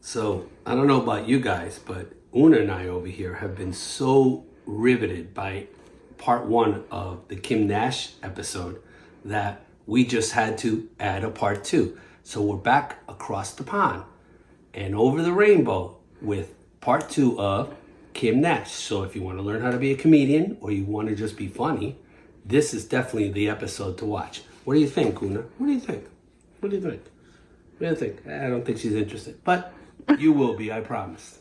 So I don't know about you guys, but Una and I over here have been so riveted by part one of the Kim Nash episode that we just had to add a part two. So we're back across the pond and over the rainbow with part two of Kim Nash. So if you want to learn how to be a comedian or you want to just be funny, this is definitely the episode to watch. What do you think, Una? What do you think? What do you think? What do you think? I don't think she's interested, but you will be, I promise.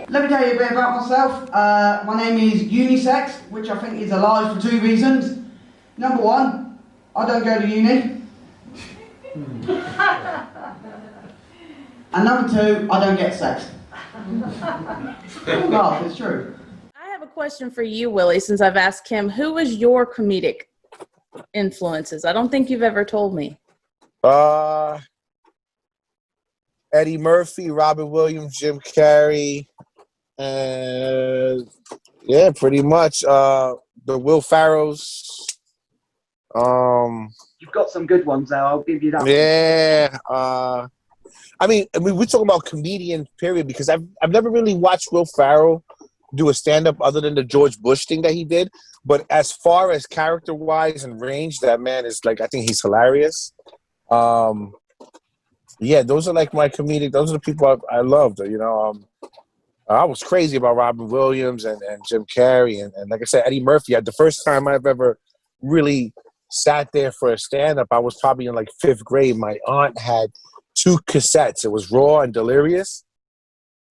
Let me tell you a bit about myself. My name is Unisex, which I think is a lie for two reasons. Number one, I don't go to uni. And number two, I don't get sex. Don't laugh, it's true. I have a question for you, Willie, since I've asked Kim. Who was your comedic influences? I don't think you've ever told me. Eddie Murphy, Robin Williams, Jim Carrey, and yeah, pretty much the Will Ferrells. You've got some good ones there, I'll give you that. Yeah. I mean, we're talking about comedian period because I've never really watched Will Ferrell do a stand-up other than the George Bush thing that he did. But as far as character-wise and range, that man is like, I think he's hilarious. Yeah, those are like my comedic. Those are the people I loved. You know, I was crazy about Robin Williams and Jim Carrey and like I said, Eddie Murphy. The first time I've ever really sat there for a stand-up, I was probably in like 5th grade. My aunt had 2 cassettes. It was Raw and Delirious.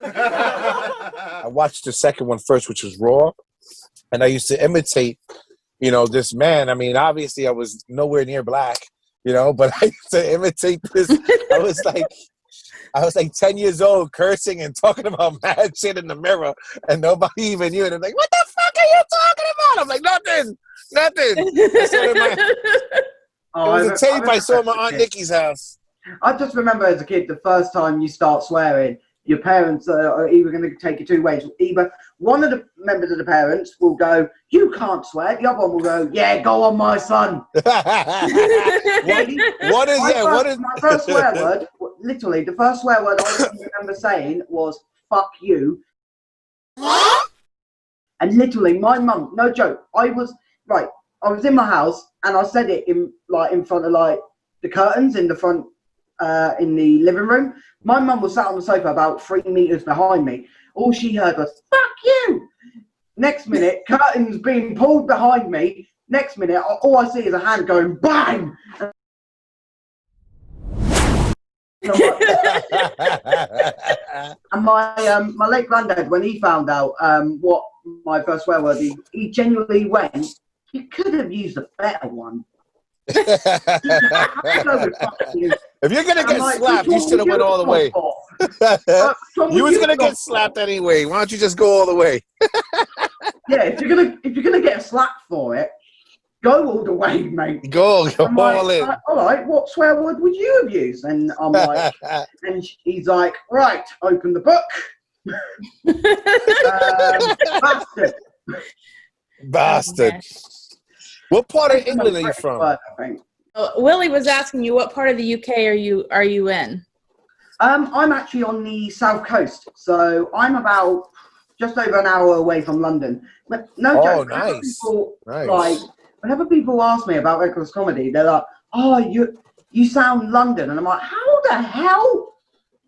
I watched the second one first, which was Raw, and I used to imitate, you know, this man. I mean, obviously, I was nowhere near black, you know, but I used to imitate this. I was like 10 years old, cursing and talking about mad shit in the mirror, and nobody even knew. And I'm like, "What the fuck are you talking about?" I'm like, "Nothing." I saw it was a tape I saw at my Aunt Nikki's house. I just remember as a kid, the first time you start swearing, your parents are either going to take it 2 ways. Either one of the members of the parents will go, "You can't swear." The other one will go, "Yeah, go on, my son." What is my first swear word? Literally, the first swear word I remember saying was "fuck you." And literally, my mum, no joke, I was in my house and I said it in front of like the curtains in the front. In the living room, my mum was sat on the sofa about 3 meters behind me. All she heard was "fuck you." Next minute, curtains being pulled behind me. Next minute, all I see is a hand going bang. And my late granddad, when he found out what my first swear word, he genuinely went, "You could have used a better one." If you're gonna get slapped, you should have went all the way. You was gonna get slapped anyway. Why don't you just go all the way? Yeah, if you're gonna get a slap for it, go all the way, mate. Go all in. All right, what swear word would you have used? And I'm like, and he's like, "Right, open the book." Bastard. What part of England are you from? Willie was asking you, what part of the UK are you in? I'm actually on the south coast, so I'm about just over an hour away from London. But no joke. Nice. Like, whenever people ask me about reckless comedy, they're like, "Oh, you sound London," and I'm like, "How the hell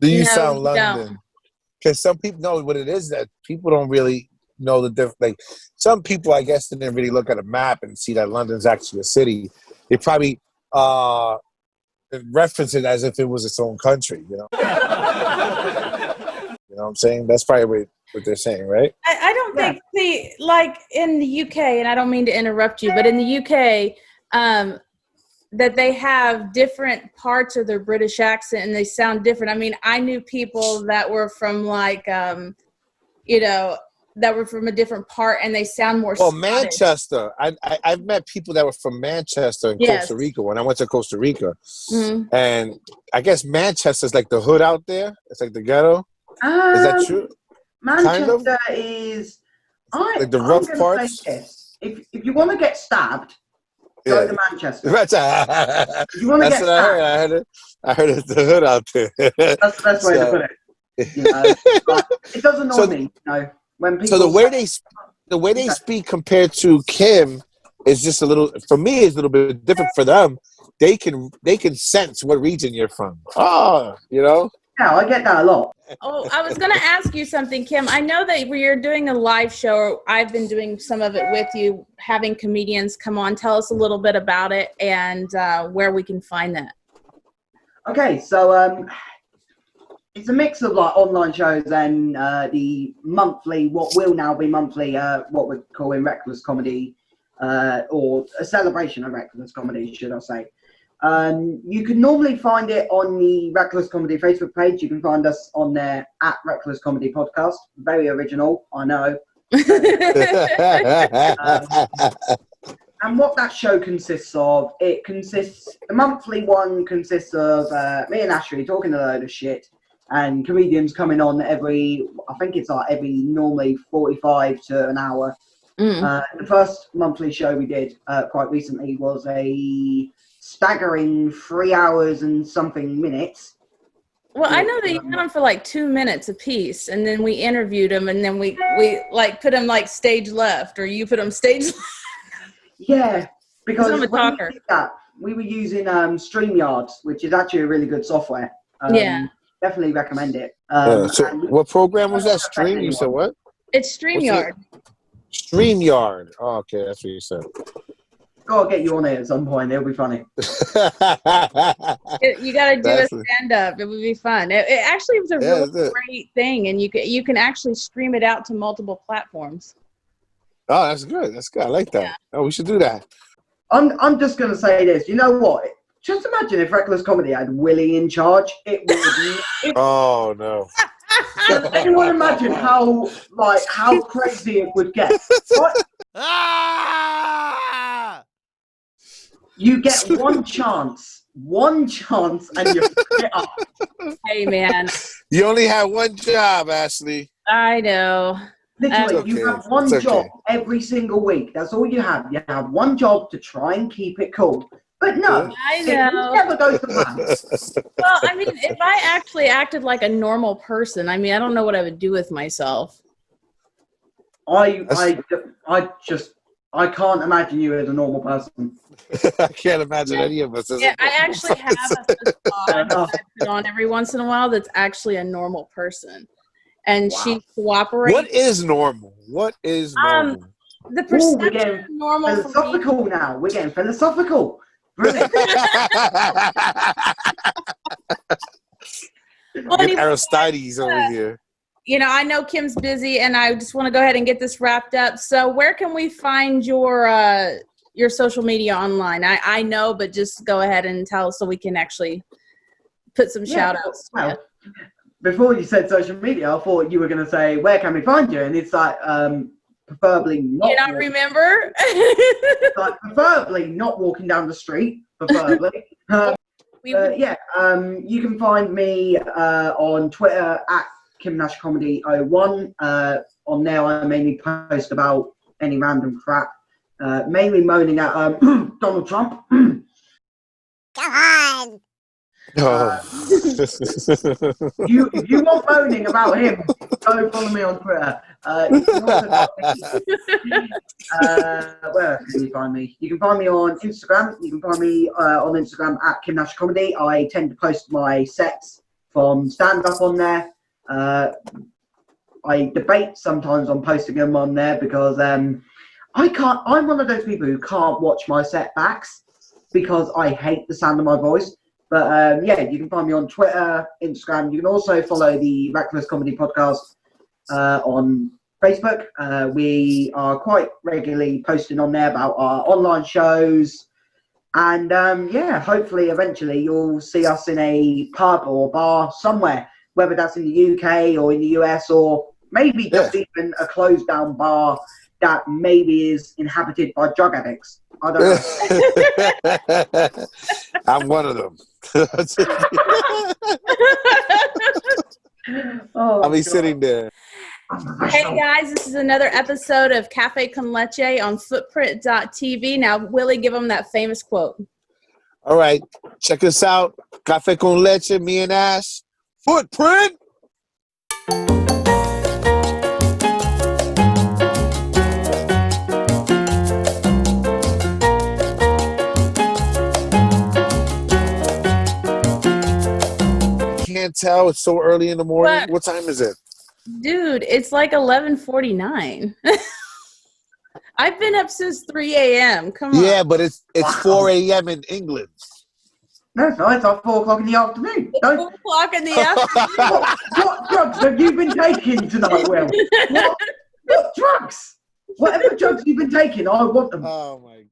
do you sound London?" Because some people know what it is that people don't really know the difference. Like some people, I guess, didn't really look at a map and see that London's actually a city. They probably reference it as if it was its own country. You know, you know what I'm saying? That's probably what they're saying, right? I don't think like in the UK, and I don't mean to interrupt you, but in the UK, that they have different parts of their British accent and they sound different. I mean, I knew people that were from like, you know, that were from a different part and they sound more Scottish. Manchester. I've met people that were from Manchester in Costa Rica when I went to Costa Rica. Mm-hmm. And I guess Manchester's like the hood out there. It's like the ghetto. Is that true? Manchester is Like the I'm rough gonna parts? say this: if you want to get stabbed, Yeah. go to Manchester. That's If you want to what get I heard. stabbed, I heard it's the hood out there. that's the best way to put it. You know, like, it does annoy me, you know, when people. So the way they speak compared to Kim is just a little. For me, it's a little bit different. For them, they can sense what region you're from. Oh, you know. Yeah, I get that a lot. Oh, I was going to ask you something, Kim. I know that you're doing a live show. I've been doing some of it with you, having comedians come on. Tell us a little bit about it and where we can find that. Okay, so it's a mix of like online shows and the monthly, what will now be monthly, what we're calling Reckless Comedy, or a celebration of Reckless Comedy, should I say. You can normally find it on the Reckless Comedy Facebook page. You can find us on there at Reckless Comedy Podcast. Very original, I know. And what that show consists of, the monthly one consists of me and Ashley talking a load of shit and comedians coming on every normally 45 to an hour. The first monthly show we did quite recently was a staggering 3 hours and something minutes. Well, I know that you had them for like 2 minutes a piece, and then we interviewed them, and then we like put them like stage left, or you put them stage left. Yeah, because I'm a when talker. we did that, we were using StreamYard, which is actually a really good software. Yeah. Definitely recommend it. So what program was that? Stream? You said what? It's StreamYard. StreamYard. Oh, okay, that's what you said. Gotta get you on it at some point. It'll be funny. You got to do a stand-up. It would be fun. It actually was a really great thing, and you can actually stream it out to multiple platforms. Oh, that's good. That's good. I like that. Yeah. Oh, we should do that. I'm just gonna say this. You know what? Just imagine if Reckless Comedy had Willie in charge. It would. Oh no. Can anyone imagine how crazy it would get? What? You get one chance, and you pick it up. Hey, man. You only have one job, Ashley. I know. Literally, you have one job every single week. That's all you have. You have one job to try and keep it cool. But no, I know. It never goes to plan. Well, I mean, if I actually acted like a normal person, I mean, I don't know what I would do with myself. I can't imagine you as a normal person. I can't imagine any of us. Yeah, I actually have a facade that I put on every once in a while that's actually a normal person. And she cooperates. What is normal? What is normal? The perception of normal philosophical now. We're getting philosophical. Brilliant. Aristides over here. You know, I know Kim's busy, and I just want to go ahead and get this wrapped up. So where can we find your social media online? I know, but just go ahead and tell us so we can actually put some shout-outs. Well, before you said social media, I thought you were going to say, where can we find you? And it's like, preferably not. You don't remember? Like, preferably not walking down the street, preferably. You can find me on Twitter at Kim Nash Comedy 01. On there, I mainly post about any random crap, mainly moaning at Donald Trump. Come on. If you want moaning about him, go follow me on Twitter. You can also where can you find me? You can find me on Instagram. You can find me on Instagram at Kim Nash Comedy. I tend to post my sets from stand-up on there. I debate sometimes on posting them on there because I can't. I'm one of those people who can't watch my setbacks because I hate the sound of my voice. But you can find me on Twitter, Instagram. You can also follow the Reckless Comedy Podcast on Facebook. We are quite regularly posting on there about our online shows. And hopefully eventually you'll see us in a pub or bar somewhere, whether that's in the UK or in the US or maybe just even a closed down bar that maybe is inhabited by drug addicts. I don't know. I'm one of them. I'll be sitting there. Hey guys, this is another episode of Cafe con Leche on footprint.tv. Now, Willie, give them that famous quote. All right, check us out. Cafe con Leche, me and Nash. Footprint. Can't tell. It's so early in the morning. What time is it? Dude, it's like 11:49. I've been up since 3 a.m. Come on. Yeah, but it's 4 a.m. in England. No, it's not. It's like 4 o'clock in the afternoon. It's 4 o'clock in the afternoon. What drugs have you been taking tonight, Will? What drugs? Whatever drugs you've been taking, I want them. Oh my